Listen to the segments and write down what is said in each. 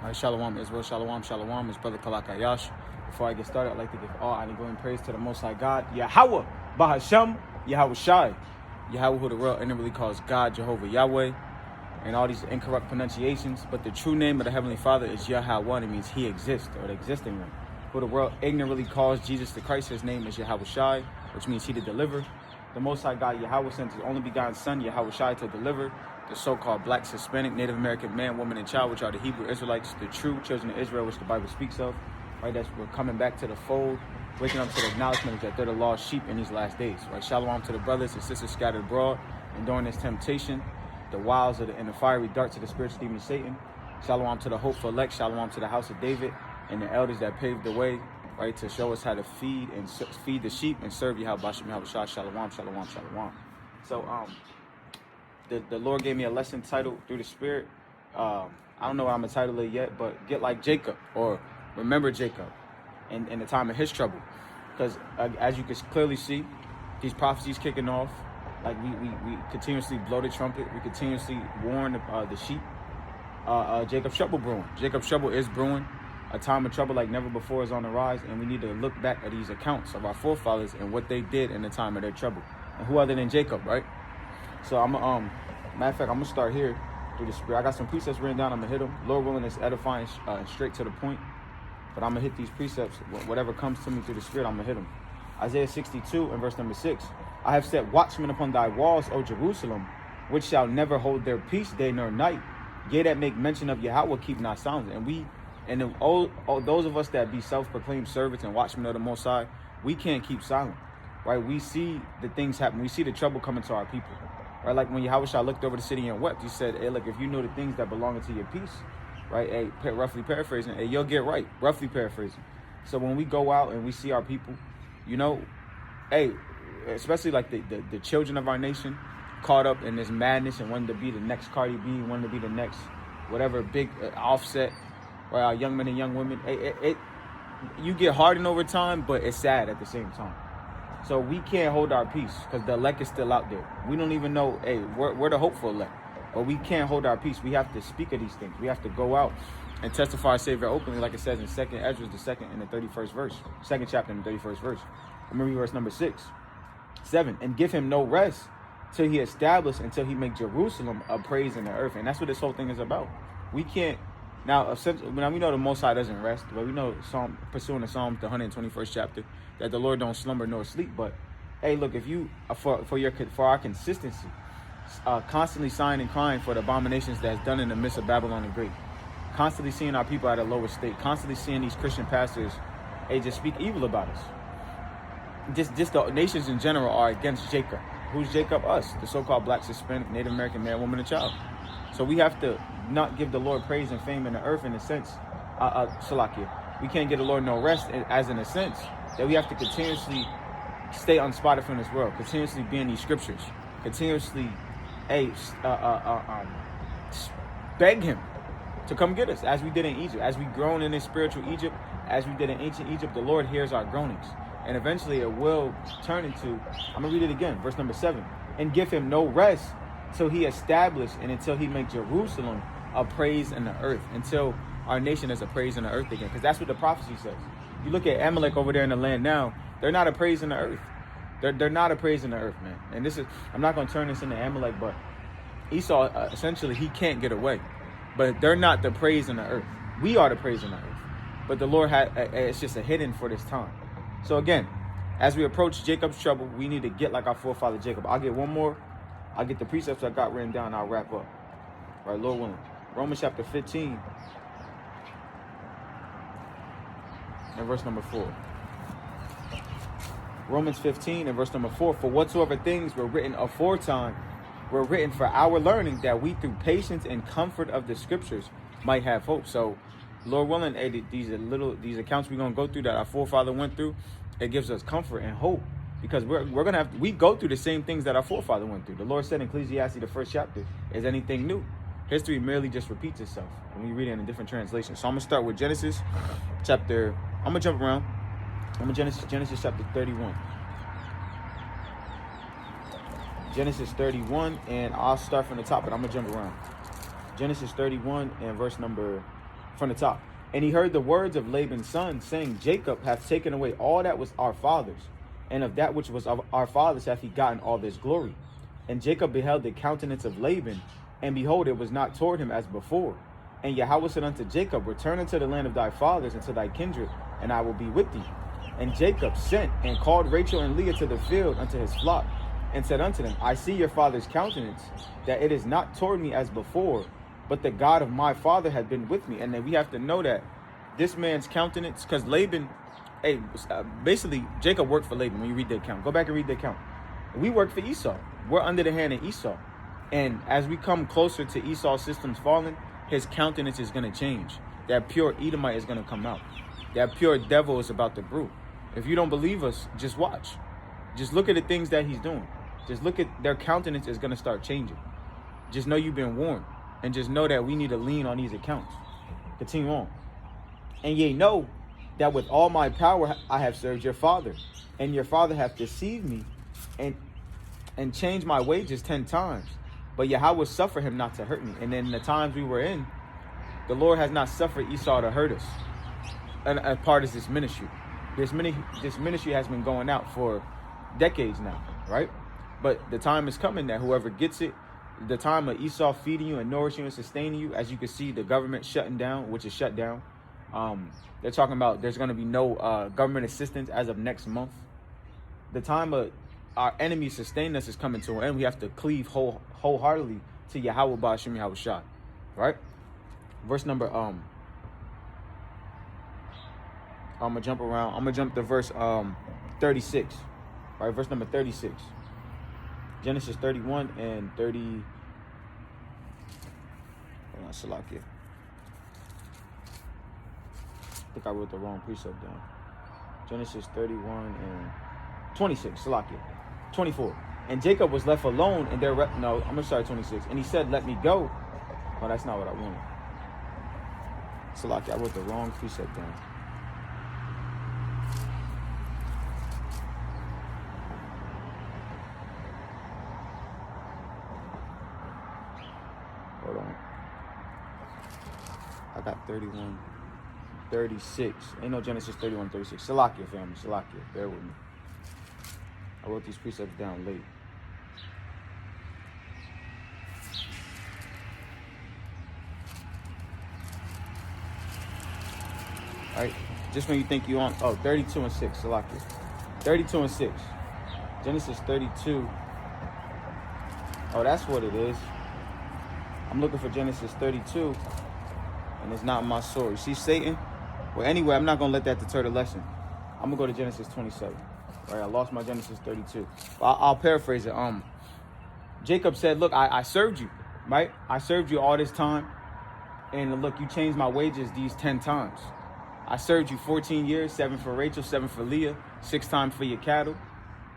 All right, Shalom, Israel, Shalom, Shalom. It's Brother Kalakayash. Before I get started, I'd like to give all honor, glory, and praise to the Most High God, Yahweh, Bahashem, Yahweh Shai. Yahweh, who the world inwardly calls God, Jehovah, Yahweh, and all these incorrect pronunciations. But the true name of the Heavenly Father is Yahweh. It means He exists, or the existing one. Who the world ignorantly calls Jesus the Christ, His name is Yahweh Shai, which means He to deliver. The Most High God, Yahweh, sent His only begotten Son, Yahweh Shai, to deliver the so-called Black, Hispanic, Native American man, woman, and child, which are the Hebrew Israelites, the true children of Israel, which the Bible speaks of. Right, that's we're coming back to the fold, waking up to the acknowledgement that they're the lost sheep in these last days. Right, Shalom to the brothers and sisters scattered abroad, and during this temptation, the wiles of and the fiery darts of the spiritual demon Satan. Shalom to the hopeful elect. Shalom to the house of David and the elders that paved the way, right, to show us how to feed the sheep and serve Yahweh Bashem Yahweh Shah. Shalom, shalom, shalom. So the Lord gave me a lesson titled through the Spirit. I don't know what I'm gonna title it yet, but get like Jacob, or remember Jacob in the time of his trouble. Because as you can clearly see, these prophecies kicking off. Like we continuously blow the trumpet. We continuously warn the sheep. Jacob's trouble brewing. Jacob's trouble is brewing. A time of trouble like never before is on the rise, and we need to look back at these accounts of our forefathers and what they did in the time of their trouble. And who other than Jacob, right? So I'm matter of fact, I'm gonna start here through the Spirit. I got some precepts written down. I'm gonna hit them. Lord willing, it's edifying, straight to the point. But I'm gonna hit these precepts. Whatever comes to me through the Spirit, I'm gonna hit them. Isaiah 62 and verse number 6. I have set watchmen upon thy walls, O Jerusalem, which shall never hold their peace day nor night. Ye that make mention of Yahweh keep not silent. And all those of us that be self-proclaimed servants and watchmen of the Most High, we can't keep silent, right? We see the things happen. We see the trouble coming to our people, right? Like when Yahweh Shah looked over the city and wept, he said, hey, look, if you know the things that belong to your peace, right? Hey, roughly paraphrasing, hey, you'll get right, roughly paraphrasing. So when we go out and we see our people, you know, hey, especially like the children of our nation caught up in this madness and wanted to be the next Cardi B, wanted to be the next whatever big Offset, or our young men and young women. You get hardened over time, but it's sad at the same time. So we can't hold our peace because the elect is still out there. We don't even know, hey, we're the hopeful elect, but we can't hold our peace. We have to speak of these things. We have to go out and testify our Savior openly, like it says in 2nd Ezra, the 2nd and the 31st verse, 2nd chapter and the 31st verse. Remember verse number 7, and give him no rest till he establish, until he make Jerusalem a praise in the earth. And that's what this whole thing is about. We can't, now we know the Most High doesn't rest, but we know pursuing the Psalm, the 121st chapter, that the Lord don't slumber nor sleep. But hey, look, if you for our consistency, constantly sighing and crying for the abominations that's done in the midst of Babylon the Great, constantly seeing our people at a lower state, constantly seeing these Christian pastors, hey, just speak evil about us. Just the nations in general are against Jacob. Who's Jacob? Us, the so-called Black, Hispanic, Native American man, woman, and child. So we have to not give the Lord praise and fame in the earth in a sense, Salakia. We can't give the Lord no rest as in a sense that we have to continuously stay unspotted from this world, continuously be in these scriptures, continuously, beg Him to come get us, as we did in Egypt, as we grown in this spiritual Egypt, as we did in ancient Egypt. The Lord hears our groanings, and eventually it will turn into, I'm gonna read it again, verse number 7, and give him no rest till he establish and until he make Jerusalem a praise in the earth, until our nation is a praise in the earth again, because that's what the prophecy says. You look at Amalek over there in the land now, they're not a praise in the earth. They're not a praise in the earth, man. And this is, I'm not gonna turn this into Amalek, but Esau, essentially, he can't get away. But they're not the praise in the earth. We are the praise in the earth. But the Lord had, it's just a hidden for this time. So again, as we approach Jacob's trouble, we need to get like our forefather Jacob. I'll get one more. I'll get the precepts I got written down, and I'll wrap up. All right, Lord willing. Romans chapter 15 and verse number 4. Romans 15 and verse number 4. For whatsoever things were written aforetime were written for our learning, that we through patience and comfort of the scriptures might have hope. So, Lord willing, these accounts we're gonna go through that our forefather went through, it gives us comfort and hope, because we're gonna we go through the same things that our forefather went through. The Lord said in Ecclesiastes, the 1st chapter, is anything new? History merely just repeats itself when we read it in a different translation. So I'm gonna start with Genesis chapter. I'm gonna jump around. Genesis chapter 31. Genesis 31, and I'll start from the top, but I'm gonna jump around. Genesis 31 and verse number from the top. And he heard the words of Laban's son, saying, Jacob hath taken away all that was our father's, and of that which was of our fathers hath he gotten all this glory. And Jacob beheld the countenance of Laban, and behold, it was not toward him as before. And Yahweh said unto Jacob, return unto the land of thy fathers and to thy kindred, and I will be with thee. And Jacob sent and called Rachel and Leah to the field unto his flock, and said unto them, I see your father's countenance, that it is not toward me as before, but the God of my father had been with me. And then we have to know that this man's countenance, because Laban, basically Jacob worked for Laban. When you read the account, go back and read the account. We work for Esau. We're under the hand of Esau. And as we come closer to Esau's systems falling, his countenance is going to change. That pure Edomite is going to come out. That pure devil is about to brew. If you don't believe us, just watch. Just look at the things that he's doing. Just look at their countenance is going to start changing. Just know you've been warned. And just know that we need to lean on these accounts. Continue on. And ye know that with all my power I have served your father. And your father hath deceived me and changed my wages 10 times. But Yahweh suffer him not to hurt me. And in the times we were in, the Lord has not suffered Esau to hurt us. And a part is this ministry. This ministry has been going out for decades now, right? But the time is coming that whoever gets it, the time of Esau feeding you and nourishing you and sustaining you, as you can see, the government shutting down, which is shut down. They're talking about there's going to be no government assistance as of next month. The time of our enemies sustaining us is coming to an end. We have to cleave wholeheartedly to Yahweh Ba'ashem Yahweh Shai, right? Verse number, I'm going to jump around. I'm going to jump to verse 36, right? Verse number 36. Genesis 31 and 30. Hold on, Salakia. I think I wrote the wrong precept down. Genesis 31 and 26, Salakia. 24. And Jacob was left alone, and there, no, I'm going to start 26. And he said, let me go. Oh, that's not what I wanted. Salakia, I wrote the wrong precept down. Hold on. I got 31, 36. Ain't no Genesis 31, 36. Salakia, family. Salakia. Bear with me. I wrote these precepts down late. All right. Just when you think you on, 32 and 6. Salakia. 32 and 6. Genesis 32. Oh, that's what it is. I'm looking for Genesis 32, and it's not my sword. You see Satan? Well, anyway, I'm not going to let that deter the lesson. I'm going to go to Genesis 27. All right, I lost my Genesis 32. I'll paraphrase it. Jacob said, look, I served you, right? I served you all this time, and look, you changed my wages these 10 times. I served you 14 years, 7 for Rachel, 7 for Leah, 6 times for your cattle,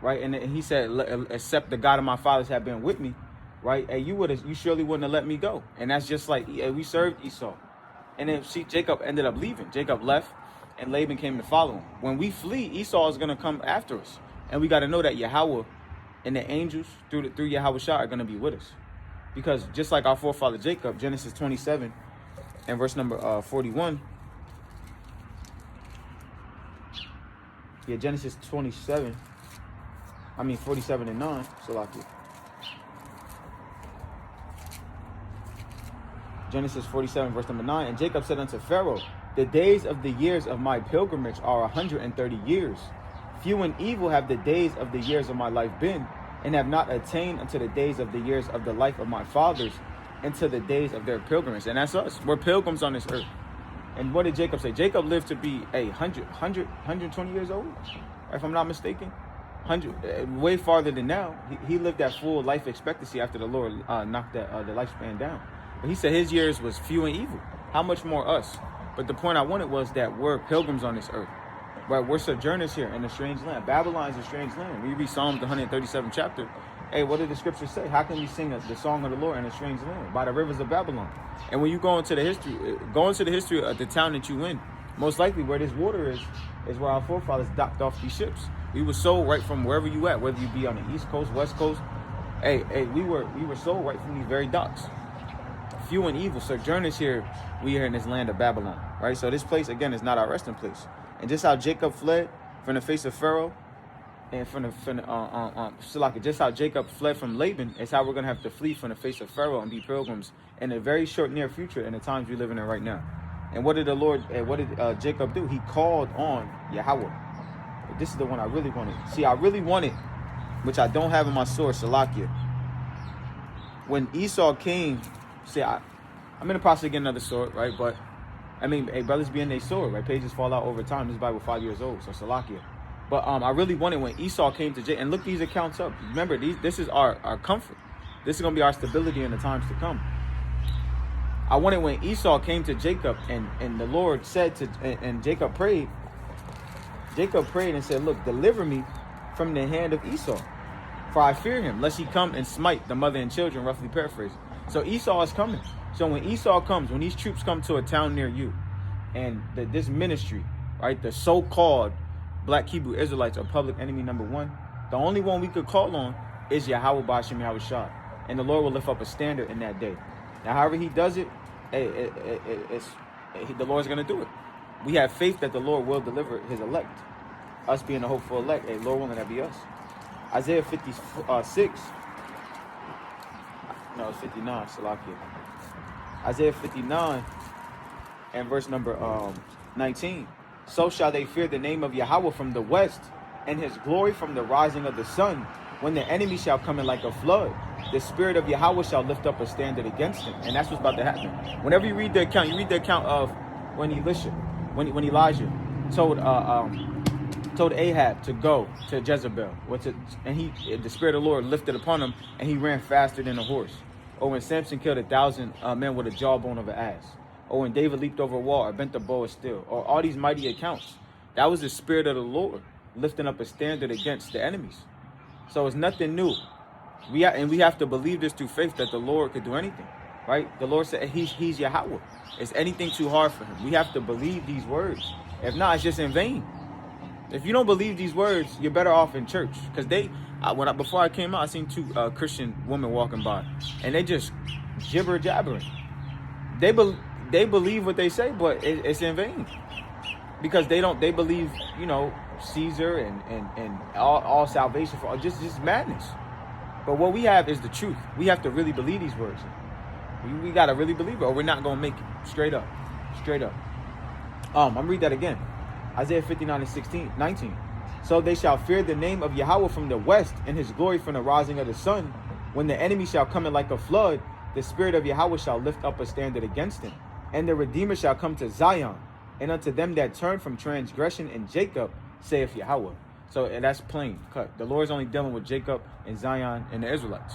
right? And he said, except the God of my fathers had been with me, right? And you surely wouldn't have let me go. And that's just like we served Esau. And then Jacob ended up leaving. Jacob left, and Laban came to follow him. When we flee, Esau is going to come after us. And we got to know that Yahweh and the angels through Yahweh Shai are going to be with us. Because just like our forefather Jacob, Genesis 27 and verse number 41. Yeah, Genesis 47 and 9. Salakia. Genesis 47, verse number 9. And Jacob said unto Pharaoh, the days of the years of my pilgrimage are 130 years. Few and evil have the days of the years of my life been, and have not attained unto the days of the years of the life of my fathers, and to the days of their pilgrimage. And that's us. We're pilgrims on this earth. And what did Jacob say? Jacob lived to be 120 years old, if I'm not mistaken. Way farther than now. He lived that full life expectancy after the Lord knocked the lifespan down. But he said his years was few and evil. How much more us? But the point I wanted was that we're pilgrims on this earth. Right? We're sojourners here in a strange land. Babylon is a strange land. We read Psalms, the 137th chapter. Hey, what did the scriptures say? How can we sing the song of the Lord in a strange land? By the rivers of Babylon. And when you go into the history of the town that you in, most likely where this water is where our forefathers docked off these ships. We were sold right from wherever you at, whether you be on the East Coast, West Coast. Hey, we were sold right from these very docks. few and evil, sojourners here, we are in this land of Babylon, right? So this place, again, is not our resting place. And just how Jacob fled from the face of Pharaoh, and just how Jacob fled from Laban, is how we're going to have to flee from the face of Pharaoh and be pilgrims in a very short near future in the times we're living in right now. And what did Jacob do? He called on Yahweh. This is the one I really wanted. See, I really wanted, which I don't have in my sword, Salakia. When Esau came, see, I'm in the process of getting another sword, right? But, I mean, hey, brothers be in their sword, right? Pages fall out over time. This Bible 5 years old, so Salakia. But I really wanted when Esau came to Jacob, and look these accounts up. Remember, this is our comfort. This is going to be our stability in the times to come. I wanted when Esau came to Jacob, and the Lord said to, and Jacob prayed and said, look, deliver me from the hand of Esau, for I fear him, lest he come and smite the mother and children, roughly paraphrasing. So Esau is coming. So when Esau comes, when these troops come to a town near you, and this ministry, right, the so-called Black Hebrew Israelites are public enemy number one, the only one we could call on is Yahweh Ba'ashem Yahweh Shai. And the Lord will lift up a standard in that day. Now, however he does it, the Lord's going to do it. We have faith that the Lord will deliver his elect. Us being the hopeful elect, hey, Lord willing, that be us. Isaiah 56. No, it's 59, Salakia. Isaiah 59 and verse number 19. So shall they fear the name of Yahweh from the west, and his glory from the rising of the sun. When the enemy shall come in like a flood, the spirit of Yahweh shall lift up a standard against him. And that's what's about to happen. Whenever you read the account, of when Elijah told Ahab to go to Jezebel, and the spirit of the Lord lifted upon him, and he ran faster than a horse. Or when Samson killed 1,000 men with a jawbone of an ass. Or when David leaped over a wall or bent the bow of steel. Or all these mighty accounts. That was the spirit of the Lord lifting up a standard against the enemies. So it's nothing new. We have to believe this through faith that the Lord could do anything, right? The Lord said he's Yahweh. Is anything too hard for him? We have to believe these words. If not, it's just in vain. If you don't believe these words, you're better off in church. Because before I came out, I seen two Christian women walking by, and they just jabbering. They believe what they say, but it's in vain. Because they believe, Caesar and all salvation for just madness. But what we have is the truth. We have to really believe these words. We got to really believe it, or we're not going to make it. Straight up. I'm going to read that again. Isaiah 59 and 19. So they shall fear the name of Yahweh from the west, and his glory from the rising of the sun. When the enemy shall come in like a flood, the spirit of Yahweh shall lift up a standard against him. And the Redeemer shall come to Zion, and unto them that turn from transgression in Jacob, saith Yahweh. So that's plain cut. The Lord's only dealing with Jacob and Zion and the Israelites.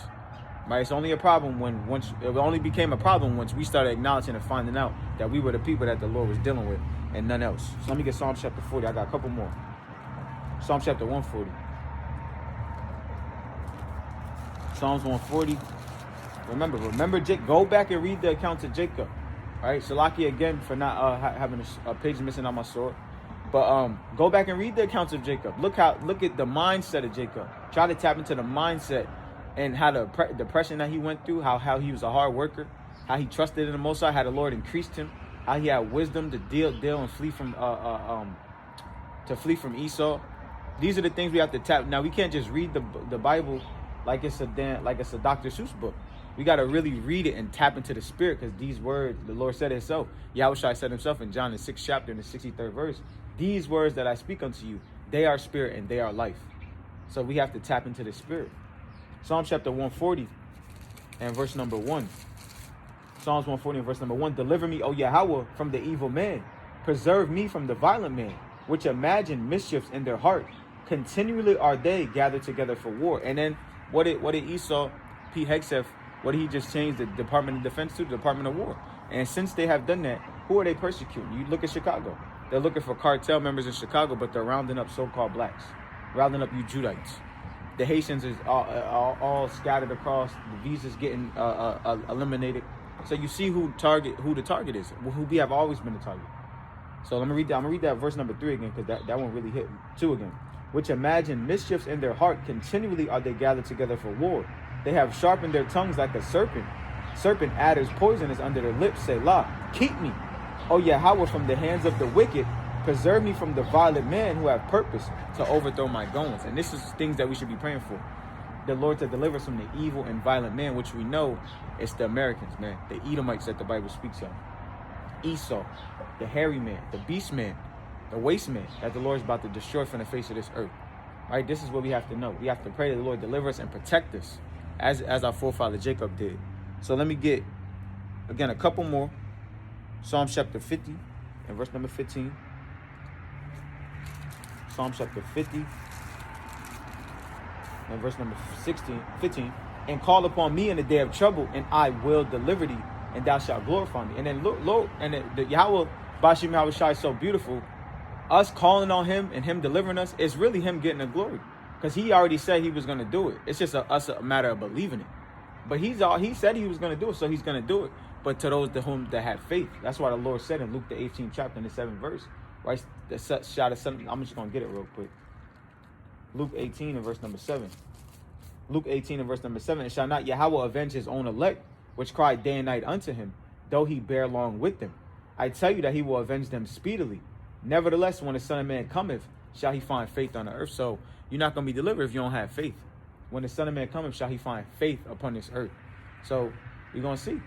Right? It's only a problem it only became a problem once we started acknowledging and finding out that we were the people that the Lord was dealing with and none else. So let me get Psalm chapter 40. I got a couple more. Psalm chapter 140. Psalms 140. Remember, go back and read the accounts of Jacob. All right, Salaki again for not having a page missing on my sword. But go back and read the accounts of Jacob. Look at the mindset of Jacob. Try to tap into the mindset and how the depression that he went through, how he was a hard worker, how he trusted in the Most High, how the Lord increased him, how he had wisdom to deal and flee from Esau. These are the things we have to tap. Now we can't just read the Bible like it's a Dr. Seuss book. We got to really read it and tap into the spirit, because these words, the Lord said himself, Yahushua said himself in John the 6th chapter in the 63rd verse, these words that I speak unto you, they are spirit and they are life. So we have to tap into the spirit. Psalm chapter 140 and verse number 1. Psalms 140 and verse number 1. Deliver me, O Yahweh, from the evil man. Preserve me from the violent man, which imagine mischiefs in their heart. Continually are they gathered together for war. And then what did Esau, P. Hegseth, what did he just change the Department of Defense to the Department of War? And since they have done that, who are they persecuting? You look at Chicago. They're looking for cartel members in Chicago, but they're rounding up so-called blacks, rounding up you Judites. The Haitians is all scattered across. The visas getting eliminated. So you see who the target is. Who we have always been the target. So let me read that. I'm gonna read that verse number 3 again, because that one really hit 2 again. Which imagine mischiefs in their heart, continually are they gathered together for war. They have sharpened their tongues like a serpent, Serpent adders poisonous under their lips. Say, La, keep me, O Yahweh, from the hands of the wicked. Preserve me from the violent men who have purpose to overthrow my goings. And this is things that we should be praying for. The Lord to deliver us from the evil and violent man, which we know it's the Americans, man. The Edomites that the Bible speaks of. Esau, the hairy man, the beast man, the waste man that the Lord is about to destroy from the face of this earth. Right? This is what we have to know. We have to pray that the Lord deliver us and protect us as our forefather Jacob did. So let me get, again, a couple more. Psalm chapter 50 and verse number 15. Psalm chapter 50 and verse number 15. And call upon me in the day of trouble, and I will deliver thee, and thou shalt glorify me. And then look, and the Yahweh, Bashim Yahweh Shai is so beautiful. Us calling on him and him delivering us is really him getting the glory. Because he already said he was going to do it. It's just a matter of believing it. But he said he was going to do it, so he's going to do it. But to those to whom that have faith. That's why the Lord said in Luke the 18th chapter and the 7th verse. Right? The shot of something. I'm just going to get it real quick. Luke 18 and verse number 7. Luke 18 and verse number 7. And shall not Yahweh avenge his own elect, which cry day and night unto him, though he bear long with them? I tell you that he will avenge them speedily. Nevertheless, when the Son of Man cometh, shall he find faith on the earth? So you're not going to be delivered if you don't have faith. When the Son of Man cometh, shall he find faith upon this earth? So we're going to see.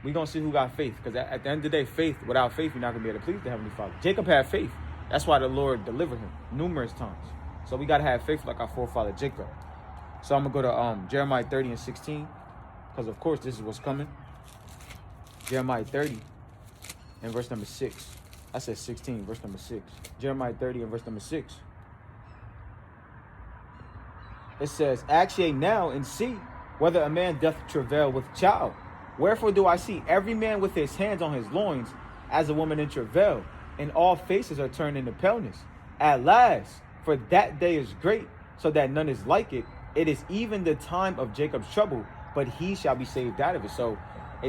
We're going to see who got faith. Because at the end of the day, faith, without faith, you're not going to be able to please the Heavenly Father. Jacob had faith. That's why the Lord delivered him numerous times. So we got to have faith like our forefather Jacob. So I'm going to go to Jeremiah 30 and 16. Because, of course, this is what's coming. Jeremiah 30 and verse number 6. I said 16, verse number 6. Jeremiah 30 and verse number 6. It says, Ask ye now and see whether a man doth travail with child. Wherefore do I see every man with his hands on his loins as a woman in travail, and all faces are turned into paleness. At last, for that day is great, so that none is like it. It is even the time of Jacob's trouble, but he shall be saved out of it. So,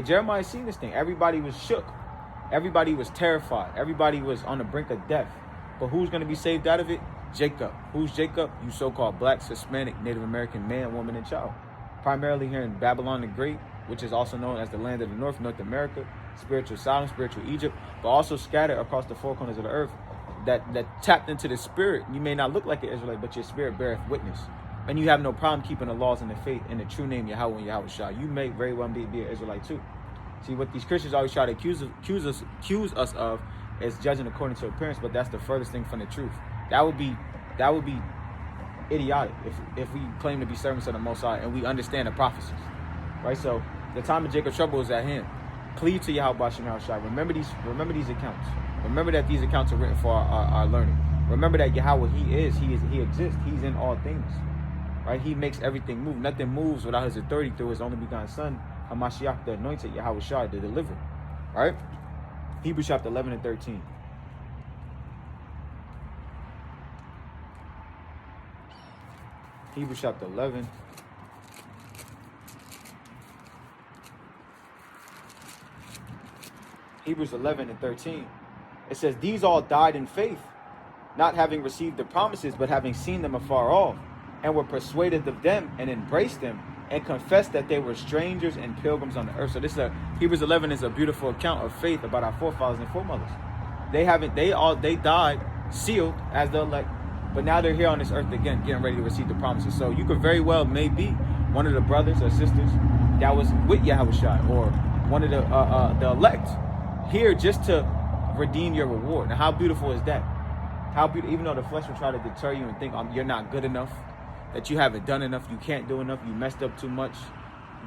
Jeremiah seen this thing. Everybody was shook. Everybody was terrified. Everybody was on the brink of death. But who's going to be saved out of it? Jacob. Who's Jacob? You so-called black, Hispanic, Native American man, woman, and child. Primarily here in Babylon the Great, which is also known as the land of the North, North America, spiritual Sodom, spiritual Egypt, but also scattered across the four corners of the earth that tapped into the spirit. You may not look like an Israelite, but your spirit beareth witness. And you have no problem keeping the laws and the faith in the true name Yahweh and Yahweh Shai. You may very well be an Israelite too. See, what these Christians always try to accuse us of is judging according to appearance, but that's the furthest thing from the truth. That would be idiotic if we claim to be servants of the Most High and we understand the prophecies, right? So the time of Jacob's trouble is at hand. Plead to Yahweh Bashim Yahweh Shai. Remember these accounts. Remember that these accounts are written for our learning. Remember that Yahweh, He exists. He's in all things, right? He makes everything move. Nothing moves without His authority through His only begotten Son, Hamashiach, the anointed, Yahweh Shai, the deliverer, right? Hebrews chapter 11 and 13. Hebrews chapter 11. Hebrews 11 and 13. It says, These all died in faith, not having received the promises, but having seen them afar off, and were persuaded of them, and embraced them, and confessed that they were strangers and pilgrims on the earth. So Hebrews 11 is a beautiful account of faith about our forefathers and foremothers. They died sealed as the elect, but now they're here on this earth again, getting ready to receive the promises. So you could very well maybe one of the brothers or sisters that was with Yahweh Shai, or one of the elect here just to redeem your reward. Now, how beautiful is that? How beautiful, even though the flesh will try to deter you and think you're not good enough, that you haven't done enough, you can't do enough, you messed up too much,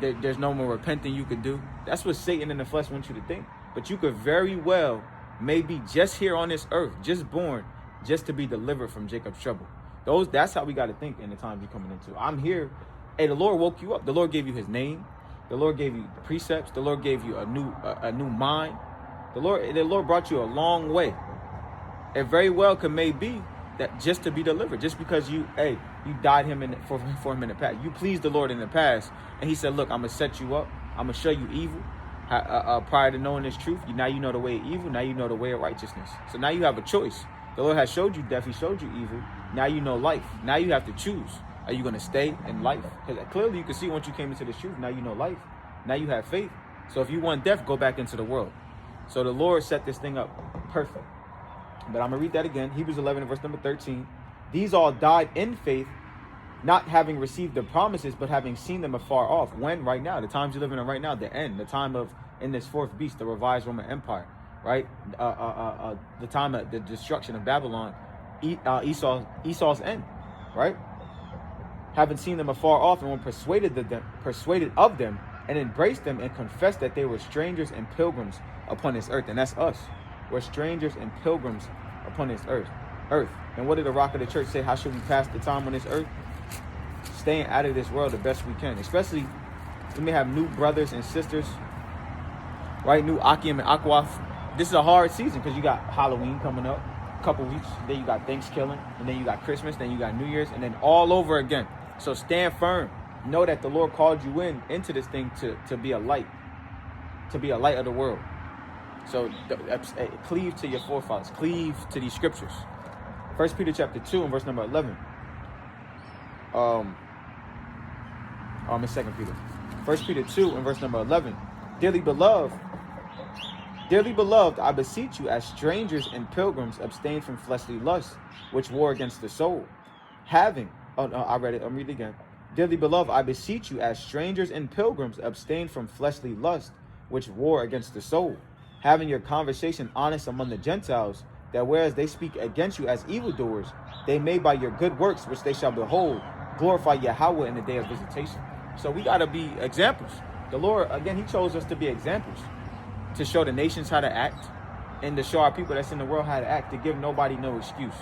there's no more repenting you could do. That's what Satan and the flesh wants you to think. But you could very well maybe just here on this earth, just born, just to be delivered from Jacob's trouble. That's how we got to think in the times you're coming into. I'm here. Hey, the Lord woke you up. The Lord gave you His name. The Lord gave you precepts. The Lord gave you a new mind. The Lord brought you a long way. It very well could maybe that just to be delivered, just because you died for him in the past. You pleased the Lord in the past, and He said, look, I'm going to set you up. I'm going to show you evil. Prior to knowing this truth, now you know the way of evil. Now you know the way of righteousness. So now you have a choice. The Lord has showed you death. He showed you evil. Now you know life. Now you have to choose. Are you going to stay in life? Because clearly you can see once you came into this truth, now you know life. Now you have faith. So if you want death, go back into the world. So the Lord set this thing up perfect. But I'm going to read that again. Hebrews 11 verse number 13. These all died in faith, not having received the promises, but having seen them afar off. When? Right now. The times you're living in right now, the end. The time of, in this fourth beast, the revised Roman Empire. Right? The time of the destruction of Babylon, Esau's end. Right? Having seen them afar off, and when persuaded of them, and embraced them, and confessed that they were strangers and pilgrims upon this earth. And that's us. We're strangers and pilgrims upon this earth. And what did the rock of the church say? How should we pass the time on this earth? Staying out of this world the best we can. Especially, we may have new brothers and sisters, right? New Akim and Akwaf. This is a hard season because you got Halloween coming up, a couple weeks. Then you got Thanksgiving, and then you got Christmas, then you got New Year's, and then all over again. So stand firm. Know that the Lord called you into this thing to be a light, of the world. So cleave to your forefathers, cleave to these scriptures. 1 Peter chapter 2 and verse number 11. It's 2 Peter. 1 Peter 2 and verse number 11. Dearly beloved, I beseech you, as strangers and pilgrims, abstain from fleshly lusts, which war against the soul. I read it. I'll read it again. Dearly beloved, I beseech you, as strangers and pilgrims, abstain from fleshly lust, which war against the soul. Having your conversation honest among the Gentiles, that whereas they speak against you as evildoers, they may by your good works, which they shall behold, glorify Yahweh in the day of visitation. So we got to be examples. The Lord, again, he chose us to be examples, to show the nations how to act, and to show our people that's in the world how to act, to give nobody no excuse.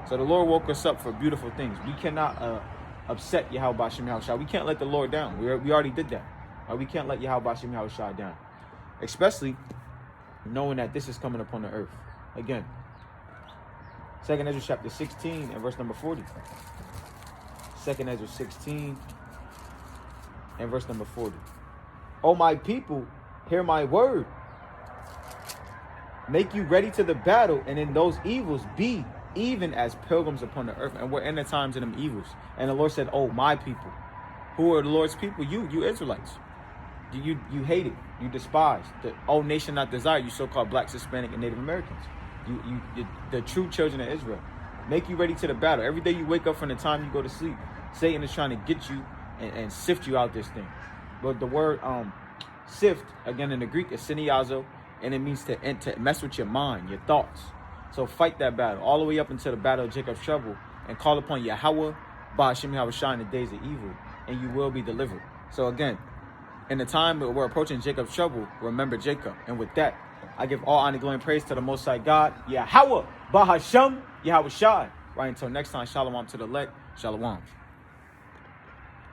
So the Lord woke us up for beautiful things. We cannot upset Yahweh B'Shem Yahushua. We can't let the Lord down. We already did that. We can't let Yahweh B'Shem Yahushua down. Especially knowing that this is coming upon the earth. Again, 2 Ezra chapter 16 and verse number 40. 2 Ezra 16 and verse number 40. O my people, hear my word. Make you ready to the battle, and in those evils be even as pilgrims upon the earth. And we're in the times of them evils. And the Lord said, oh, my people. Who are the Lord's people? You Israelites. You hate it. You despise. The old nation not desire, you so-called blacks, Hispanic, and Native Americans. The true children of Israel. Make you ready to the battle. Every day you wake up from the time you go to sleep, Satan is trying to get you and sift you out this thing. But the word sift, again in the Greek, is siniazo, and it means to mess with your mind, your thoughts. So fight that battle all the way up until the battle of Jacob's trouble, and call upon Yahweh B'Shem Yahushua in the days of evil, and you will be delivered. So again, in the time that we're approaching Jacob's trouble, remember Jacob. And with that, I give all honor, glory, and praise to the Most High God, Yahweh B'Shem Yahushua. Right, until next time, shalom to the elect, shalom.